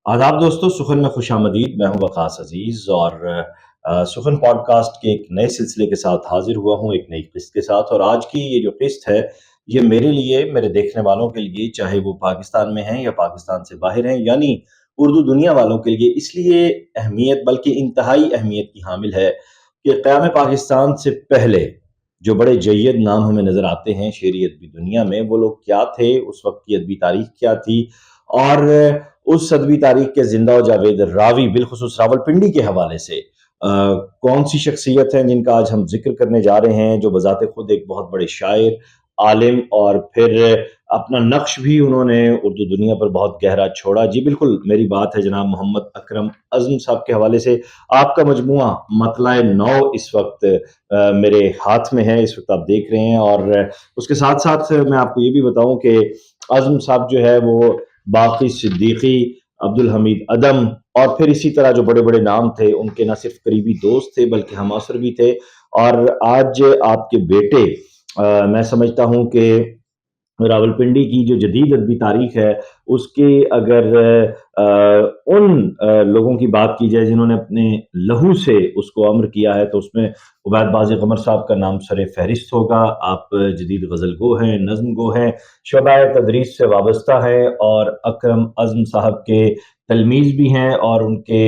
آداب دوستو، سخن میں خوش آمدید۔ میں ہوں وقاص عزیز اور سخن پوڈ کاسٹ کے ایک نئے سلسلے کے ساتھ حاضر ہوا ہوں، ایک نئی قسط کے ساتھ۔ اور آج کی یہ جو قسط ہے یہ میرے لیے، میرے دیکھنے والوں کے لیے، چاہے وہ پاکستان میں ہیں یا پاکستان سے باہر ہیں، یعنی اردو دنیا والوں کے لیے اس لیے اہمیت، بلکہ انتہائی اہمیت کی حامل ہے کہ قیام پاکستان سے پہلے جو بڑے جید نام ہمیں نظر آتے ہیں شعری ادبی دنیا میں، وہ لوگ کیا تھے، اس وقت کی ادبی تاریخ کیا تھی، اور اس ادبی تاریخ کے زندہ و جاوید راوی بالخصوص راولپنڈی کے حوالے سے کون سی شخصیت ہیں جن کا آج ہم ذکر کرنے جا رہے ہیں، جو بذات خود ایک بہت بڑے شاعر، عالم، اور پھر اپنا نقش بھی انہوں نے اردو دنیا پر بہت گہرا چھوڑا۔ جی بالکل، میری بات ہے جناب محمد اکرم اعظم صاحب کے حوالے سے۔ آپ کا مجموعہ مطلع نو اس وقت میرے ہاتھ میں ہے، اس وقت آپ دیکھ رہے ہیں، اور اس کے ساتھ ساتھ میں آپ کو یہ بھی بتاؤں کہ اعظم صاحب جو ہے وہ باقی صدیقی، عبدالحمید عدم، اور پھر اسی طرح جو بڑے بڑے نام تھے ان کے نہ صرف قریبی دوست تھے بلکہ ہم عصر بھی تھے۔ اور آج آپ کے بیٹے، میں سمجھتا ہوں کہ راولپنڈی کی جو جدید ادبی تاریخ ہے اس کے اگر ان لوگوں کی بات کی جائے جنہوں نے اپنے لہو سے اس کو امر کیا ہے، تو اس میں عبید بازی قمر صاحب کا نام سر فہرست ہوگا۔ آپ جدید غزل گو ہیں، نظم گو ہیں، شعبہ تدریس سے وابستہ ہیں، اور اکرم اعظم صاحب کے تلمیذ بھی ہیں، اور ان کے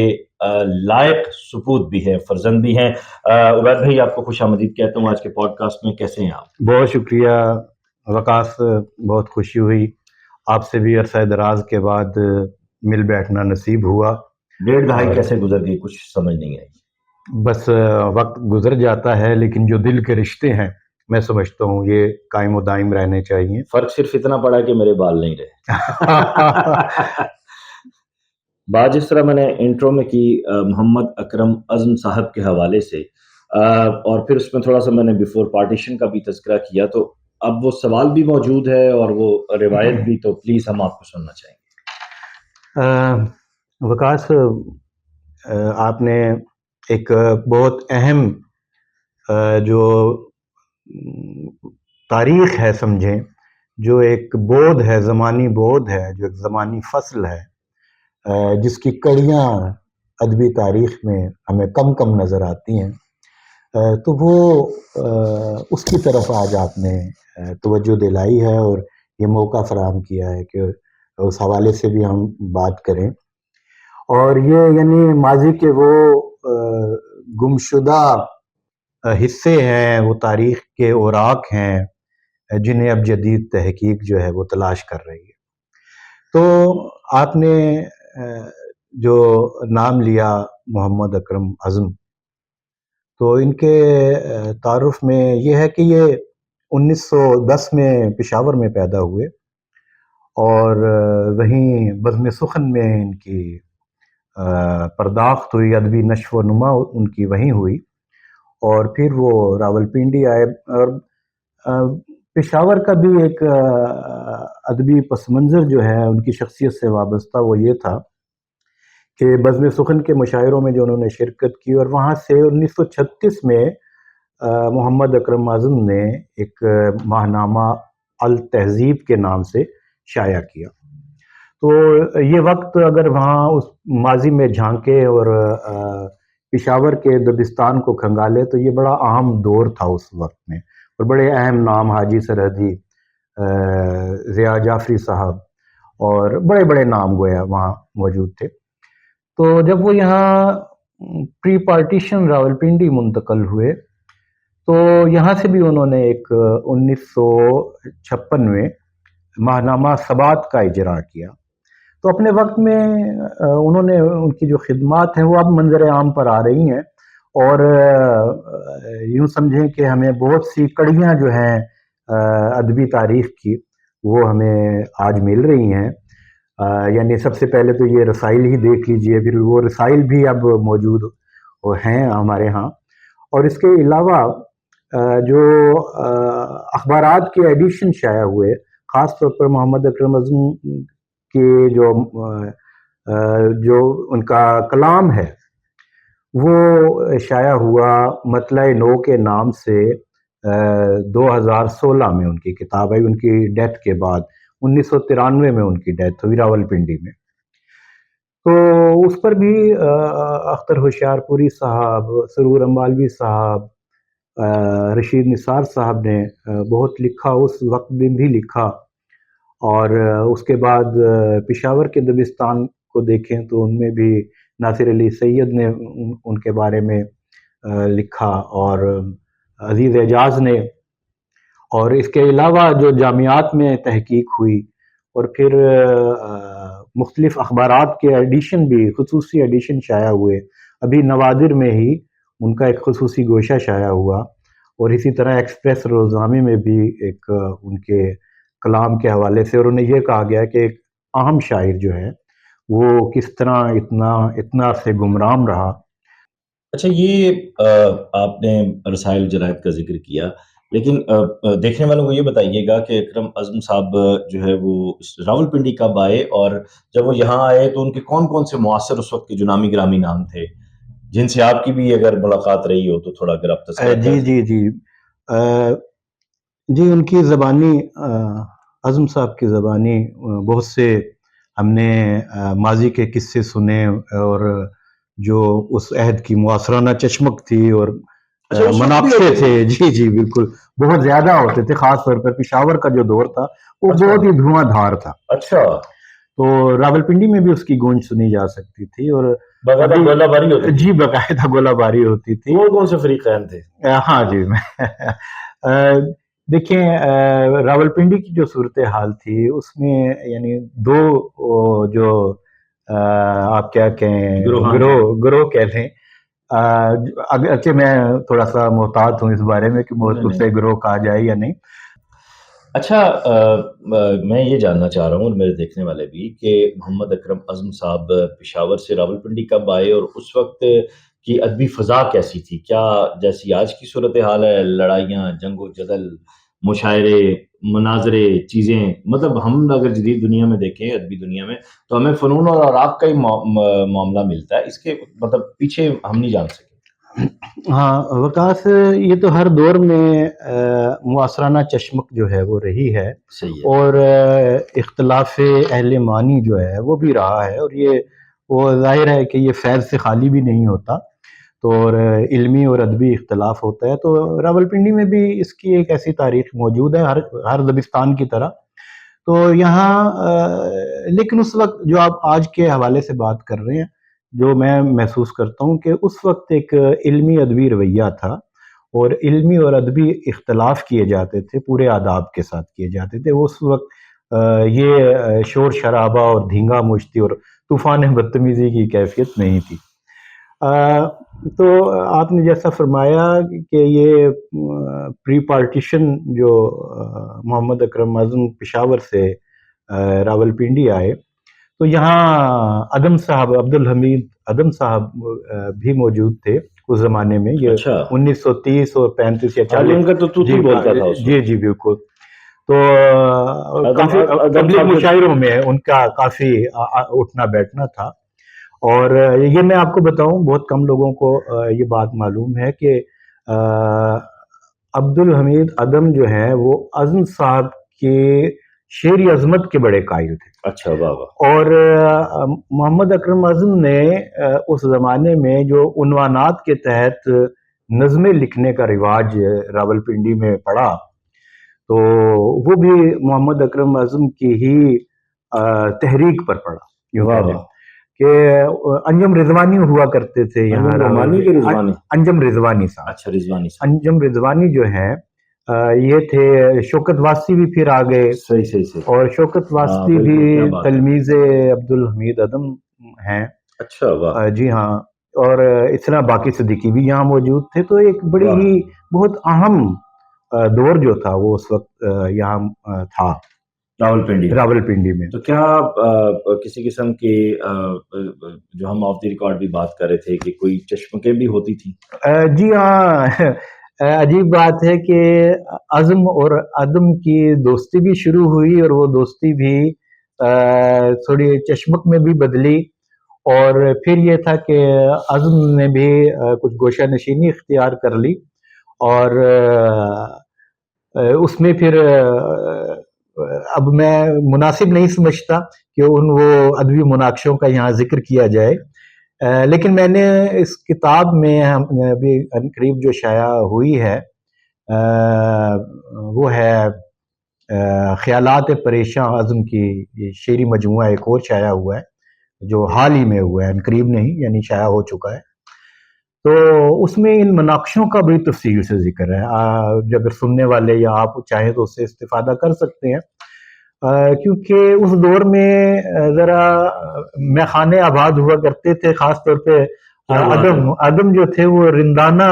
لائق سپوت بھی ہیں، فرزند بھی ہیں۔ عبید بھائی، آپ کو خوش آمدید کہتا ہوں آج کے پوڈ کاسٹ میں۔ کیسے ہیں آپ؟ بہت شکریہ وقاص، بہت خوشی ہوئی آپ سے بھی عرصہ دراز کے بعد مل بیٹھنا نصیب ہوا۔ ڈیڑھ دہائی کیسے گزر گئی کچھ سمجھ نہیں آئی۔ بس وقت گزر جاتا ہے، لیکن جو دل کے رشتے ہیں میں سمجھتا ہوں یہ قائم و دائم رہنے چاہیے۔ فرق صرف اتنا پڑا کہ میرے بال نہیں رہے۔ بات جس طرح میں نے انٹرو میں کی محمد اکرم اعظم صاحب کے حوالے سے، اور پھر اس میں تھوڑا سا میں نے بیفور پارٹیشن کا بھی تذکرہ کیا، تو اب وہ سوال بھی موجود ہے اور وہ روایت بھی، تو پلیز ہم آپ کو سننا چاہیں گے۔ وقاص، آپ نے ایک بہت اہم جو تاریخ ہے سمجھیں، جو ایک بودھ ہے، زمانی بودھ ہے، جو ایک زمانی فصل ہے، جس کی کڑیاں ادبی تاریخ میں ہمیں کم کم نظر آتی ہیں، تو وہ اس کی طرف آج آپ نے توجہ دلائی ہے اور یہ موقع فراہم کیا ہے کہ اس حوالے سے بھی ہم بات کریں۔ اور یہ یعنی ماضی کے وہ گمشدہ حصے ہیں، وہ تاریخ کے اوراق ہیں جنہیں اب جدید تحقیق جو ہے وہ تلاش کر رہی ہے۔ تو آپ نے جو نام لیا محمد اکرم اعظم، تو ان کے تعارف میں یہ ہے کہ یہ 1910 میں پشاور میں پیدا ہوئے، اور وہیں بزم سخن میں ان کی پرداخت ہوئی، ادبی نشو و نما ان کی وہیں ہوئی، اور پھر وہ راولپنڈی آئے۔ اور پشاور کا بھی ایک ادبی پس منظر جو ہے ان کی شخصیت سے وابستہ وہ یہ تھا کہ بزم سخن کے مشاعروں میں جو انہوں نے شرکت کی، اور وہاں سے 1936 میں محمد اکرم اعظم نے ایک ماہنامہ التہذیب کے نام سے شائع کیا۔ تو یہ وقت اگر وہاں اس ماضی میں جھانکے اور پشاور کے دبستان کو کھنگالے تو یہ بڑا اہم دور تھا اس وقت میں، اور بڑے اہم نام حاجی سرحدی، ضیاء جعفری صاحب، اور بڑے بڑے نام گویا وہاں موجود تھے۔ تو جب وہ یہاں پری پارٹیشن راولپنڈی منتقل ہوئے تو یہاں سے بھی انہوں نے ایک 1956 میں ماہنامہ ثبات کا اجرا کیا۔ تو اپنے وقت میں انہوں نے ان کی جو خدمات ہیں وہ اب منظر عام پر آ رہی ہیں، اور یوں سمجھیں کہ ہمیں بہت سی کڑیاں جو ہیں ادبی تاریخ کی وہ ہمیں آج مل رہی ہیں۔ یعنی سب سے پہلے تو یہ رسائل ہی دیکھ لیجئے، پھر وہ رسائل بھی اب موجود ہیں ہمارے ہاں، اور اس کے علاوہ جو اخبارات کے ایڈیشن شائع ہوئے، خاص طور پر محمد اکرم اعظم کے جو ان کا کلام ہے وہ شائع ہوا مطلع نو کے نام سے 2016 میں ان کی کتاب آئی، ان کی ڈیتھ کے بعد 1993 میں ان کی ڈیتھ ہوئی راولپنڈی میں۔ تو اس پر بھی اختر ہوشیار پوری صاحب، سرور امبالوی صاحب، رشید نثار صاحب نے بہت لکھا، اس وقت میں بھی لکھا. اور اس کے بعد پشاور کے دبستان کو دیکھیں تو ان میں بھی ناصر علی سید نے ان کے بارے میں لکھا، اور عزیز اعجاز نے. اور اس کے علاوہ جو جامعات میں تحقیق ہوئی، اور پھر مختلف اخبارات کے ایڈیشن بھی، خصوصی ایڈیشن شائع ہوئے. ابھی نوادر میں ہی ان کا ایک خصوصی گوشہ شائع ہوا، اور اسی طرح ایکسپریس روزنامے میں بھی ایک ان کے کلام کے حوالے سے، اور انہیں یہ کہا گیا کہ ایک اہم شاعر جو ہے وہ کس طرح اتنا سے گمرام رہا. اچھا، یہ آپ نے رسائل جرائد کا ذکر کیا، لیکن دیکھنے والوں کو یہ بتائیے گا کہ اکرم اعظم صاحب جو ہے وہ راول پنڈی کب آئے، اور جب وہ یہاں آئے تو ان کے کون کون سے معاصر اس وقت کے جو نامی گرامی نام تھے، جن سے آپ کی بھی اگر ملاقات رہی ہو تو تھوڑا اگر آپ تذکرہ جی کر دیں. جی جی جی ان کی زبانی، اعظم صاحب کی زبانی بہت سے ہم نے ماضی کے قصے سنے، اور جو اس عہد کی معاصرانہ چشمک تھی اور اچھا، اس وقت بھی مناقشے ہوتے تھے. جی جی بالکل، بہت زیادہ ہوتے تھے. خاص طور پر پشاور کا جو دور تھا وہ اچھا بہت ہی دھواں دھار تھا. اچھا، تو راولپنڈی میں بھی اس کی گونج سنی جا سکتی تھی، اور باقاعدہ گولہ باری ہوتی تھی. جی باقاعدہ گولہ باری ہوتی تھی. کون کون سے فریقین تھے؟ ہاں جی، دیکھیں راولپنڈی کی جو صورتحال تھی اس میں یعنی دو جو آپ کیا کہیں، گروہ کہہ لیں. اگرچہ میں تھوڑا سا محتاط ہوں اس بارے میں کہ اسے گروہ کہا جائے یا نہیں. اچھا، میں یہ جاننا چاہ رہا ہوں، اور میرے دیکھنے والے بھی، کہ محمد اکرم اعظم صاحب پشاور سے راولپنڈی کب آئے، اور اس وقت کی ادبی فضا کیسی تھی؟ کیا جیسی آج کی صورتحال ہے، لڑائیاں، جنگ و جدل، مشاعرے، مناظرے، چیزیں، مطلب ہم اگر جدید دنیا میں دیکھیں، ادبی دنیا میں، تو ہمیں فنون اور آراف کا ہی معاملہ ملتا ہے، اس کے مطلب پیچھے ہم نہیں جان سکے. ہاں وکاس، یہ تو ہر دور میں معاصرانہ چشمک جو ہے وہ رہی ہے. صحیح ہے. اور اختلاف اہل معنی جو ہے وہ بھی رہا ہے، اور یہ وہ ظاہر ہے کہ یہ فیض سے خالی بھی نہیں ہوتا، تو اور علمی اور ادبی اختلاف ہوتا ہے. تو راولپنڈی میں بھی اس کی ایک ایسی تاریخ موجود ہے، ہر دبستان کی طرح. تو یہاں لیکن اس وقت جو آپ آج کے حوالے سے بات کر رہے ہیں، جو میں محسوس کرتا ہوں کہ اس وقت ایک علمی ادبی رویہ تھا، اور علمی اور ادبی اختلاف کیے جاتے تھے، پورے آداب کے ساتھ کیے جاتے تھے. اس وقت یہ شور شرابہ اور دھینگا مشتی اور طوفان بدتمیزی کی کیفیت نہیں تھی. تو آپ نے جیسا فرمایا کہ یہ پری پارٹیشن جو محمد اکرم اعظم پشاور سے راولپنڈی آئے، تو یہاں عدم صاحب، عبدالحمید عدم صاحب بھی موجود تھے اس زمانے میں. یہ اچھا، 1930 اور 35 یا 40. ان کا تو تو بولتا تھا اس جی وقت. جی بالکل. تو کافی پبلک مشاعروں میں ان کا کافی اٹھنا بیٹھنا تھا. اور یہ میں آپ کو بتاؤں، بہت کم لوگوں کو یہ بات معلوم ہے کہ عبدالحمید عدم جو ہیں وہ اعظم صاحب کے شعری عظمت کے بڑے قائل تھے. اچھا، واہ واہ. اور محمد اکرم اعظم نے اس زمانے میں جو عنوانات کے تحت نظمیں لکھنے کا رواج راولپنڈی میں پڑا، تو وہ بھی محمد اکرم اعظم کی ہی تحریک پر پڑا. یوں کہہ لیں کہ انجم رضوانی ہوا کرتے تھے یہاں. انجم رضوانی صاحب. اچھا، رضوانی صاحب. انجم رضوانی جو ہیں یہ تھے. شوکت واسطی بھی پھر آ گئے. صحیح. اور شوکت واسطی بھی تلمیذ عبدالحمید عدم ہیں. اچھا، واہ. جی ہاں. اور اس طرح باقی صدیقی بھی یہاں موجود تھے. تو ایک بڑی ہی بہت اہم دور جو تھا وہ اس وقت یہاں تھا راولپنڈی میں. تو کیا کسی قسم کی جو ہم آف دی ریکارڈ بھی بات کر رہے تھے کہ کوئی چشمکیں بھی ہوتی تھیں؟ جی ہاں. عجیب بات ہے کہ عزم اور عدم کی دوستی بھی شروع ہوئی، اور وہ دوستی بھی تھوڑی چشمک میں بھی بدلی. اور پھر یہ تھا کہ عزم نے بھی کچھ گوشہ نشینی اختیار کر لی، اور اس میں پھر اب میں مناسب نہیں سمجھتا کہ وہ ادبی مناقشوں کا یہاں ذکر کیا جائے، لیکن میں نے اس کتاب میں ابھی قریب جو شائع ہوئی ہے وہ ہے خیالات پریشاں عزم کی شعری مجموعہ، ایک اور شائع ہوا ہے جو حال ہی میں ہوا ہے، قریب نہیں یعنی شائع ہو چکا ہے. تو اس میں ان مناقشوں کا بڑی تفصیل سے ذکر ہے، اگر سننے والے یا آپ چاہیں تو اس سے استفادہ کر سکتے ہیں، کیونکہ اس دور میں ذرا میخانے آباد ہوا کرتے تھے، خاص طور پہ عدم جو تھے وہ رندانہ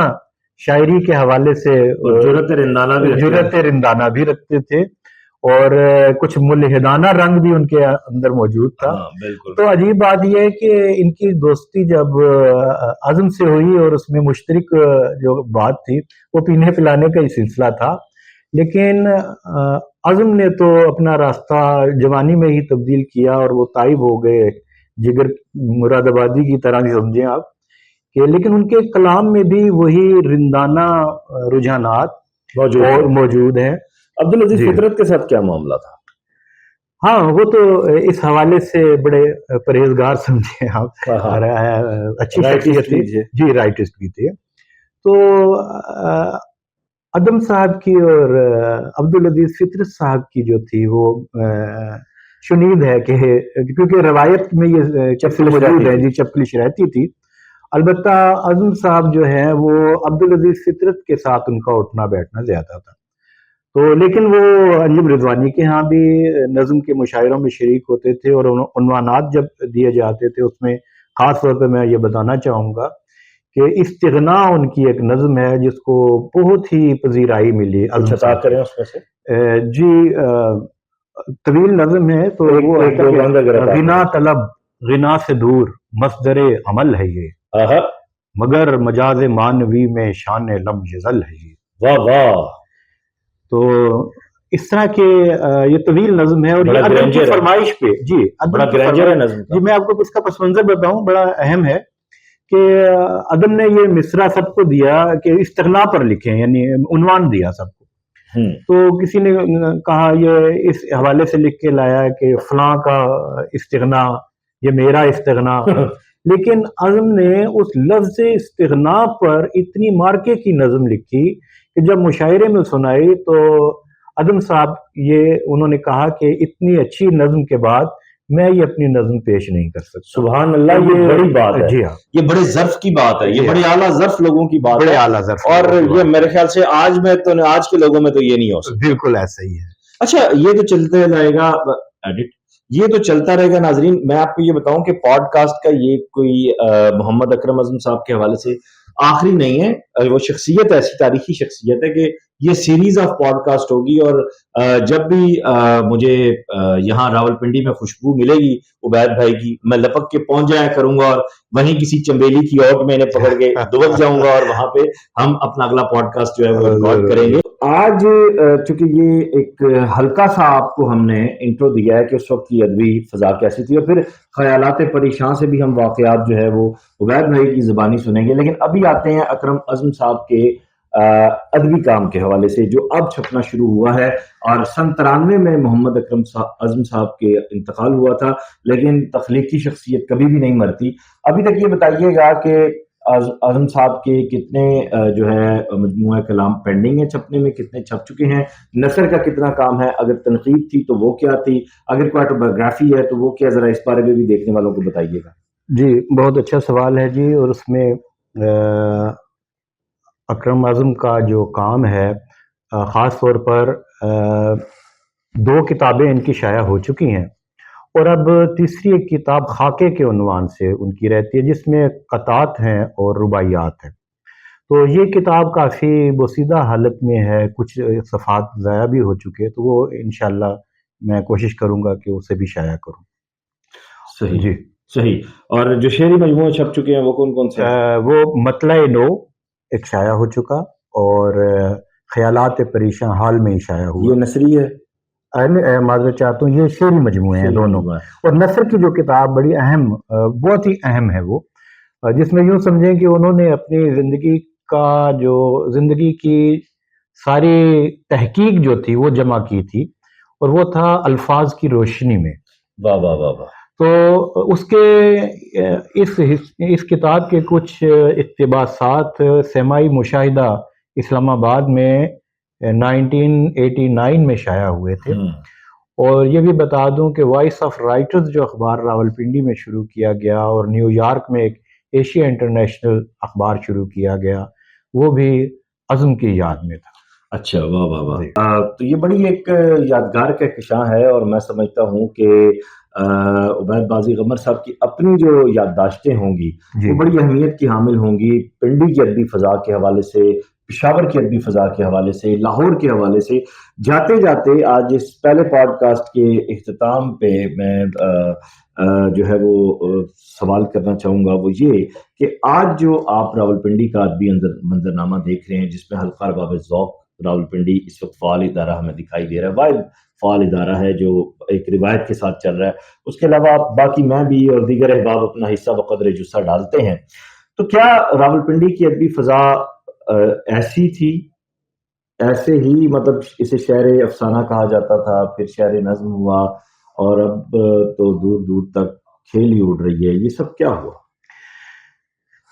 شاعری کے حوالے سے جرأت رندانہ بھی رکھتے تھے، اور کچھ ملحدانہ رنگ بھی ان کے اندر موجود تھا. تو عجیب بات یہ ہے کہ ان کی دوستی جب عزم سے ہوئی اور اس میں مشترک جو بات تھی وہ پینے پلانے کا ہی سلسلہ تھا، لیکن عزم نے تو اپنا راستہ جوانی میں ہی تبدیل کیا اور وہ تائب ہو گئے جگر مراد آبادی کی طرح ہی سمجھیں آپ کہ، لیکن ان کے کلام میں بھی وہی رندانہ رجحانات موجود ہیں. عبدالعزیز فطرت کے ساتھ کیا معاملہ تھا؟ ہاں وہ تو اس حوالے سے بڑے پرہیزگار سمجھے آپ، اچھی شخصیت تھی جی، رائٹسٹ بھی تھے. تو عدم صاحب کی اور عبدالعزیز فطرت صاحب کی جو تھی وہ شنید ہے کہ کیونکہ روایت میں یہ موجود ہے جی، چپکلش رہتی تھی. البتہ عدم صاحب جو ہے وہ عبدالعزیز فطرت کے ساتھ ان کا اٹھنا بیٹھنا زیادہ تھا. تو لیکن وہ انجم رضوانی کے ہاں بھی نظم کے مشاعروں میں شریک ہوتے تھے، اور عنوانات جب دیے جاتے تھے اس میں خاص طور پہ میں یہ بتانا چاہوں گا کہ استغناء ان کی ایک نظم ہے جس کو بہت ہی پذیرائی ملی. کریں اس میں سے جی، طویل نظم ہے تو وہ غنا طلب غنا سے دور مصدر عمل ہے یہ، مگر مجاز معنوی میں شان لم یزل ہے یہ. واہ واہ. تو اس طرح کے یہ طویل نظم ہے، اور یہ ادب کی فرمائش پہ جی، جی میں آپ کو اس کا پس منظر بتاؤں، بڑا اہم ہے کہ ادب نے یہ مصرع سب کو دیا کہ استغنا پر لکھیں، یعنی عنوان دیا سب کو. تو کسی نے کہا یہ اس حوالے سے لکھ کے لایا کہ فلاں کا استغنا، یہ میرا استغنا. لیکن عزم نے اس لفظ استغنا پر اتنی مارکے کی نظم لکھی کہ جب مشاعرے میں سنائی تو عدم صاحب یہ انہوں نے کہا کہ اتنی اچھی نظم کے بعد میں یہ اپنی نظم پیش نہیں کر سکتا. سبحان اللہ، یہ بڑی بات ہے. جی ہاں، یہ بڑے ظرف کی بات ہے، یہ بڑے اعلیٰ ظرف لوگوں کی بات ہے، اور یہ میرے خیال سے آج کے لوگوں میں تو یہ نہیں ہو سکتا. بالکل ایسا ہی ہے. اچھا، یہ تو چلتے رہے گا ایڈٹ، یہ تو چلتا رہے گا. ناظرین میں آپ کو یہ بتاؤں کہ پوڈ کاسٹ کا یہ کوئی محمد اکرم اعظم صاحب کے حوالے سے آخری نہیں ہے. وہ شخصیت ایسی تاریخی شخصیت ہے کہ یہ سیریز آف پوڈ کاسٹ ہوگی، اور جب بھی مجھے یہاں راول پنڈی میں خوشبو ملے گی عبید بھائی کی، میں لپک کے پہنچ جایا کروں گا، اور وہیں کسی چمبیلی کی اوٹ میں انہیں پکڑ کے دبک جاؤں گا، اور وہاں پہ ہم اپنا اگلا پوڈ کاسٹ جو ہے وہ ریکارڈ کریں گے. آج چونکہ یہ ایک ہلکا سا آپ کو ہم نے انٹرو دیا ہے کہ اس وقت کی ادبی فضا کیسی تھی، اور پھر خیالات پریشاں سے بھی ہم واقعات جو ہے وہ عبید بھائی کی زبانی سنیں گے. لیکن ابھی آتے ہیں اکرم اعظم صاحب کے ادبی کام کے حوالے سے جو اب چھپنا شروع ہوا ہے. اور سن 93 میں محمد اکرم اعظم صاحب کے انتقال ہوا تھا، لیکن تخلیقی شخصیت کبھی بھی نہیں مرتی. ابھی تک یہ بتائیے گا کہ اعظم صاحب کے کتنے جو ہے مجموعہ کلام پینڈنگ ہے چھپنے میں، کتنے چھپ چکے ہیں، نثر کا کتنا کام ہے، اگر تنقید تھی تو وہ کیا تھی، اگر کوئی آٹوبایوگرافی ہے تو وہ کیا، ذرا اس بارے میں بھی دیکھنے والوں کو بتائیے گا. جی بہت اچھا سوال ہے جی. اور اس میں اکرم اعظم کا جو کام ہے خاص طور پر 2 کتابیں ان کی شائع ہو چکی ہیں، اور اب تیسری ایک کتاب خاکے کے عنوان سے ان کی رہتی ہے جس میں قطعات ہیں اور رباعیات ہیں. تو یہ کتاب کافی بوسیدہ حالت میں ہے، کچھ صفحات ضائع بھی ہو چکے، تو وہ انشاءاللہ میں کوشش کروں گا کہ اسے بھی شائع کروں. صحیح جی صحیح. اور جو شعری مجموعے چھپ چکے ہیں وہ کون کون سے ہیں؟ وہ مطلع نو ایک شائع ہو چکا، اور خیالات پریشاں حال میں ہی شائع ہوا. یہ نثری ہے؟ معذرت چاہتا ہوں، یہ شعری مجموعے ہیں دونوں. اور نثر کی جو کتاب بڑی اہم، بہت ہی اہم ہے وہ، جس میں یوں سمجھیں کہ انہوں نے اپنی زندگی کی ساری تحقیق جو تھی وہ جمع کی تھی، اور وہ تھا الفاظ کی روشنی میں. واہ واہ واہ واہ. تو اس کے اس کتاب کے کچھ اقتباسات سیمائی مشاہدہ اسلام آباد میں 1989 میں شائع ہوئے تھے. اور یہ بھی بتا دوں کہ وائس آف رائٹرز جو اخبار راولپنڈی میں شروع کیا گیا اور نیو یارک میں ایک ایشیا انٹرنیشنل اخبار شروع کیا گیا، وہ بھی عزم کی یاد میں تھا. اچھا، واہ واہ واہ. تو یہ بڑی ایک یادگار کہکشاں ہے، اور میں سمجھتا ہوں کہ عبید بازی قمر صاحب کی اپنی جو یادداشتیں ہوں گی وہ بڑی اہمیت کی حامل ہوں گی، پنڈی کی ادبی فضا کے حوالے سے، پشاور کی ادبی فضا کے حوالے سے، لاہور کے حوالے سے. جاتے جاتے آج اس پہلے پوڈ کاسٹ کے اختتام پہ میں جو ہے وہ سوال کرنا چاہوں گا، وہ یہ کہ آج جو آپ راولپنڈی کا ادبی منظرنامہ دیکھ رہے ہیں جس میں حلقہ ارباب ذوق راولپنڈی اس وقت فعال ادارہ ہمیں دکھائی دے رہا ہے، واحد فعال ادارہ ہے جو ایک روایت کے ساتھ چل رہا ہے. اس کے علاوہ باقی میں بھی اور دیگر احباب اپنا حصہ بقدر جثہ ڈالتے ہیں. تو کیا راولپنڈی کی ادبی فضا ایسی تھی، ایسے ہی مطلب اسے شہر افسانہ کہا جاتا تھا، پھر شہر نظم ہوا، اور اب تو دور دور تک کھیل ہی اڑ رہی ہے، یہ سب کیا ہوا؟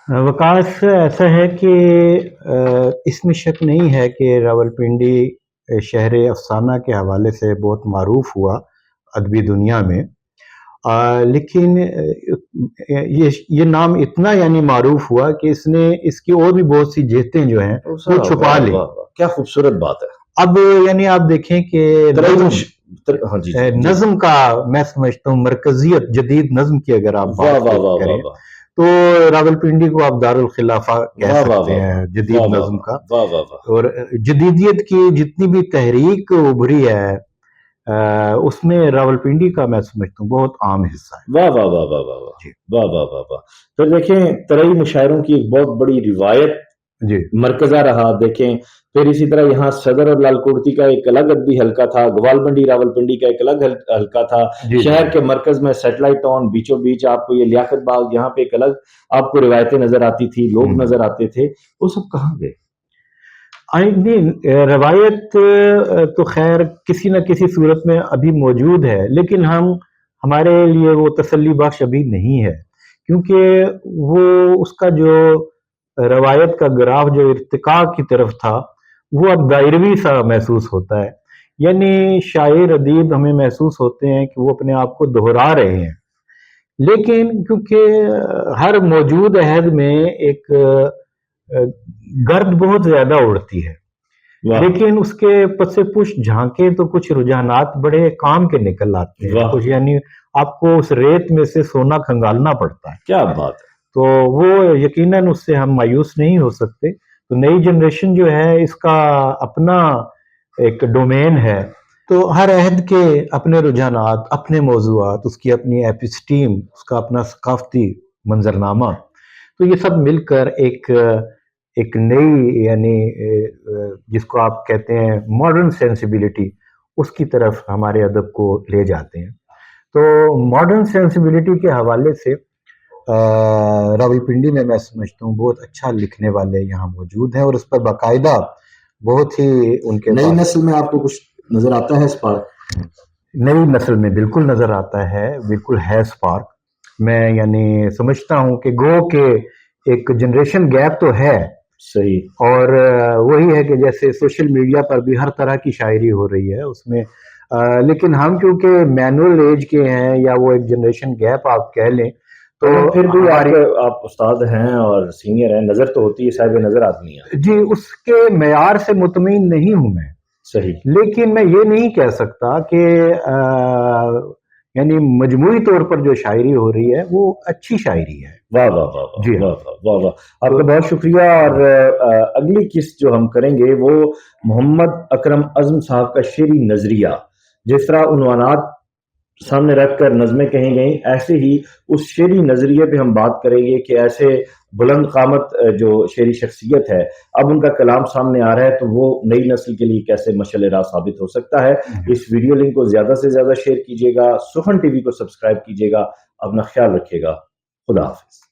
وکاس، ایسا ہے کہ اس میں شک نہیں ہے کہ راولپنڈی شہر افسانہ کے حوالے سے بہت معروف ہوا ادبی دنیا میں، لیکن یہ نام اتنا یعنی معروف ہوا کہ اس کی اور بھی بہت سی جہتیں جو ہیں وہ چھپا لی. کیا خوبصورت بات ہے. اب یعنی آپ دیکھیں کہ نظم کا میں سمجھتا ہوں مرکزیت، جدید نظم کی اگر آپ بات کریں تو راولپنڈی کو آپ دارالخلافہ کہہ سکتے ہیں جدید نظم کا. اور جدیدیت کی جتنی بھی تحریک ابھری ہے اس میں راولپنڈی کا میں سمجھتا ہوں بہت عام حصہ ہے. واہ واہ واہ واہ واہ واہ واہ واہ واہ. پھر دیکھیں ترئی مشاعروں کی ایک بہت بڑی روایت مرکزہ رہا. دیکھیں پھر اسی طرح یہاں صدر اور لال کوڑتی کا ایک الگ ادبی حلقہ تھا، گوالبنڈی راولپنڈی کا ایک الگ حلقہ تھا، شہر کے مرکز میں سیٹلائٹ ٹاؤن بیچوں بیچ آپ کو یہ لیاقت باغ، یہاں پہ ایک الگ آپ کو روایتیں نظر آتی تھی، لوگ نظر آتے تھے. وہ سب کہاں گئے؟ روایت تو خیر کسی نہ کسی صورت میں ابھی موجود ہے، لیکن ہمارے لیے وہ تسلی بخش ابھی نہیں ہے، کیونکہ وہ اس کا جو روایت کا گراف جو ارتقاء کی طرف تھا وہ اب دائروی سا محسوس ہوتا ہے. یعنی شاعر ادیب ہمیں محسوس ہوتے ہیں کہ وہ اپنے آپ کو دہرا رہے ہیں، لیکن کیونکہ ہر موجود عہد میں ایک گرد بہت زیادہ اڑتی ہے، لیکن اس کے پس پشت جھانکے تو کچھ رجحانات بڑے کام کے نکل آتے ہیں. کچھ یعنی آپ کو اس ریت میں سے سونا کھنگالنا پڑتا ہے. کیا بات ہے. تو وہ یقیناً اس سے ہم مایوس نہیں ہو سکتے. تو نئی جنریشن جو ہے اس کا اپنا ایک ڈومین ہے. تو ہر عہد کے اپنے رجحانات، اپنے موضوعات، اس کی اپنی ایپسٹیم، اس کا اپنا ثقافتی منظرنامہ، تو یہ سب مل کر ایک نئی یعنی جس کو آپ کہتے ہیں ماڈرن سینسیبلٹی، اس کی طرف ہمارے ادب کو لے جاتے ہیں. تو ماڈرن سینسیبلٹی کے حوالے سے راولپنڈی میں سمجھتا ہوں بہت اچھا لکھنے والے یہاں موجود ہیں، اور اس پر باقاعدہ بہت ہی ان کے نئی نسل میں آپ کو کچھ نظر آتا ہے اسپارک؟ نئی نسل میں بالکل نظر آتا ہے، بالکل ہے اسپارک. میں یعنی سمجھتا ہوں کہ گو کہ ایک جنریشن گیپ تو ہے صحیح، اور وہی ہے کہ جیسے سوشل میڈیا پر بھی ہر طرح کی شاعری ہو رہی ہے اس میں، لیکن ہم کیونکہ مینول ایج کے ہیں یا وہ ایک جنریشن گیپ آپ کہہ لیں، تو پھر بھی آپ استاد ہیں اور سینئر ہیں، نظر تو ہوتی ہے، صاحب نظر آدمی ہے. جی، اس کے معیار سے مطمئن نہیں ہوں میں. صحیح. لیکن میں یہ نہیں کہہ سکتا کہ یعنی مجموعی طور پر جو شاعری ہو رہی ہے وہ اچھی شاعری ہے. واہ واہ واہ جی واہ واہ واہ. آپ کا بہت شکریہ. اور اگلی قسط جو ہم کریں گے وہ محمد اکرم اعظم صاحب کا شعری نظریہ. جس طرح عنوانات سامنے رکھ کر نظمیں کہیں گئیں، ایسے ہی اس شعری نظریے پہ ہم بات کریں گے کہ ایسے بلند قامت جو شعری شخصیت ہے، اب ان کا کلام سامنے آ رہا ہے تو وہ نئی نسل کے لیے کیسے مشعل راہ ثابت ہو سکتا ہے. اس ویڈیو لنک کو زیادہ سے زیادہ شیئر کیجیے گا، سخن ٹی وی کو سبسکرائب کیجیے گا. اپنا خیال رکھیے گا. خدا حافظ.